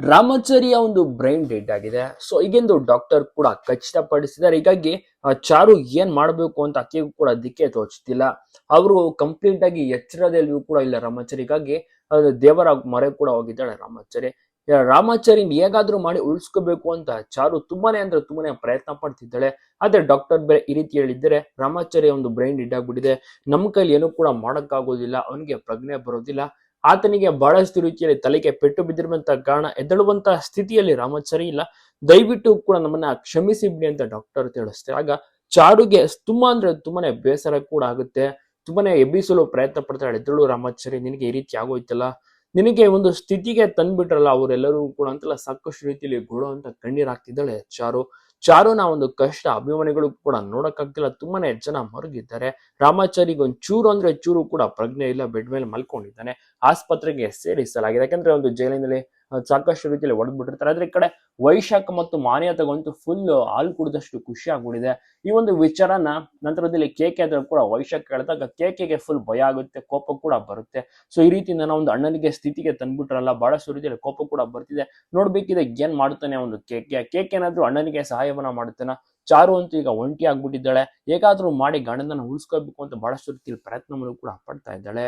ರಾಮಾಚಾರಿಯ ಒಂದು brain dead ಆಗಿದೆ. So ಈಗೆಂದು doctor ಕೂಡ ಖಚಿತಪಡಿಸಿದ್ದಾರೆ. ಹೀಗಾಗಿ ಚಾರು ಏನ್ ಮಾಡ್ಬೇಕು ಅಂತ ಆಕೆಗೂ ಕೂಡ ದಿಕ್ಕೆ ತೋಚ್ತಿಲ್ಲ. ಅವರು ಕಂಪ್ಲೀಟ್ ಆಗಿ ಎಚ್ಚರದಲ್ಲಿಯೂ ಕೂಡ ಇಲ್ಲ ರಾಮಾಚಾರಿ. ಹೀಗಾಗಿ ದೇವರ ಮೊರೆ ಕೂಡ ಹೋಗಿದ್ದಾಳೆ ರಾಮಾಚಾರಿ. ರಾಮಾಚಾರಿನ ಹೇಗಾದ್ರೂ ಮಾಡಿ ಉಳಿಸ್ಕೋಬೇಕು ಅಂತ ಚಾರು ತುಂಬಾನೇ ಅಂದ್ರೆ ತುಂಬಾನೇ ಪ್ರಯತ್ನ ಪಡ್ತಿದ್ದಾಳೆ. ಆದ್ರೆ ಡಾಕ್ಟರ್ ಬೇರೆ ಈ ರೀತಿ ಹೇಳಿದ್ದಾರೆ, ರಾಮಾಚಾರಿ ಒಂದು ಬ್ರೈನ್ ಡೆಡ್ ಆಗ್ಬಿಟ್ಟಿದೆ, ನಮ್ಮ ಕೈಲಿ ಏನು ಕೂಡ ಮಾಡಕ್ಕಾಗೋದಿಲ್ಲ, ಅವನಿಗೆ ಪ್ರಜ್ಞೆ ಬರೋದಿಲ್ಲ, ಆತನಿಗೆ ಬಹಳಷ್ಟು ರೀತಿಯಲ್ಲಿ ತಲೆಗೆ ಪೆಟ್ಟು ಬಿದ್ದಿರುವಂತ ಕಾರಣ ಎದ್ದೇಳುವಂತ ಸ್ಥಿತಿಯಲ್ಲಿ ರಾಮಾಚಾರಿ ಇಲ್ಲ, ದಯವಿಟ್ಟು ಕೂಡ ನಮ್ಮನ್ನ ಕ್ಷಮಿಸಿ ಬಿಡಿ ಅಂತ ಡಾಕ್ಟರ್ ತಿಳಿಸ್ತಾರೆ. ಆಗ ಚಾರುಗೆ ತುಂಬಾ ಅಂದ್ರೆ ತುಂಬಾನೇ ಬೇಸರ ಕೂಡ ಆಗುತ್ತೆ. ತುಂಬಾನೇ ಎಬ್ಬಿಸಲು ಪ್ರಯತ್ನ ಪಡ್ತಾಳೆ. ಎದ್ದೇಳು ರಾಮಾಚಾರಿ, ನಿನಗೆ ಈ ರೀತಿ ಆಗೋಯ್ತಲ್ಲ, ನಿನಗೆ ಒಂದು ಸ್ಥಿತಿಗೆ ತಂದ್ಬಿಟ್ರಲ್ಲ ಅವರೆಲ್ಲರೂ ಕೂಡ ಅಂತೆಲ್ಲ ಸಾಕಷ್ಟು ರೀತಿಯಲ್ಲಿ ಗೋಳು ಅಂತ ಕಣ್ಣೀರ್ ಹಾಕ್ತಿದ್ದಾಳೆ ಚಾರು. ಚಾರುನ ಒಂದು ಕಷ್ಟ ಅಭಿಮಾನಿಗಳು ಕೂಡ ನೋಡಕ್ಕಾಗ್ತಿಲ್ಲ. ತುಂಬಾನೇ ಜನ ಮರುಗಿದ್ದಾರೆ. ರಾಮಾಚಾರಿಗೆ ಒಂದ್ ಚೂರು ಅಂದ್ರೆ ಚೂರು ಕೂಡ ಪ್ರಜ್ಞೆ ಇಲ್ಲ, ಬೆಡ್ ಮೇಲೆ ಮಲ್ಕೊಂಡಿದ್ದಾನೆ. ಆಸ್ಪತ್ರೆಗೆ ಸೇರಿಸಲಾಗಿದೆ. ಯಾಕಂದ್ರೆ ಒಂದು ಜೈಲಿನಲ್ಲಿ ಸಾಕಷ್ಟು ರೀತಿಯಲ್ಲಿ ಹೊಡೆದ್ಬಿಟ್ಟಿರ್ತಾರೆ. ಆದ್ರೆ ಈ ಕಡೆ ವೈಶಾಖ ಮತ್ತು ಮಾನ್ಯತೆಗಂತೂ ಫುಲ್ ಹಾಲು ಕುಡಿದಷ್ಟು ಖುಷಿ ಆಗ್ಬಿಟ್ಟಿದೆ. ಈ ಒಂದು ವಿಚಾರನ ನಂತರದಲ್ಲಿ ಕೇಕೆ ಆದ್ರೂ ಕೂಡ ವೈಶಾಖ ಕೇಳಿದಾಗ ಕೇಕೆಗೆ ಫುಲ್ ಭಯ ಆಗುತ್ತೆ, ಕೋಪ ಕೂಡ ಬರುತ್ತೆ. ಸೊ ಈ ರೀತಿ ನನ್ನ ಒಂದು ಅಣ್ಣನಿಗೆ ಸ್ಥಿತಿಗೆ ತಂದ್ಬಿಟ್ರಲ್ಲ, ಬಹಳಷ್ಟು ರೀತಿಯಲ್ಲಿ ಕೋಪ ಕೂಡ ಬರ್ತಿದೆ. ನೋಡ್ಬೇಕಿದೆ ಏನ್ ಮಾಡ್ತಾನೆ ಒಂದು ಕೇಕ್ ಏನಾದ್ರೂ ಅಣ್ಣನಿಗೆ ಸಹಾಯವನ್ನ ಮಾಡ್ತಾನ. ಚಾರು ಅಂತೂ ಈಗ ಒಂಟಿ ಆಗ್ಬಿಟ್ಟಿದ್ದಾಳೆ. ಹೇಗಾದ್ರೂ ಮಾಡಿ ಗಂಡನನ್ನ ಉಳಿಸ್ಕೋಬೇಕು ಅಂತ ಬಹಳಷ್ಟು ರೀತಿಯಲ್ಲಿ ಪ್ರಯತ್ನವನ್ನು ಕೂಡ ಪಡ್ತಾ ಇದ್ದಾಳೆ.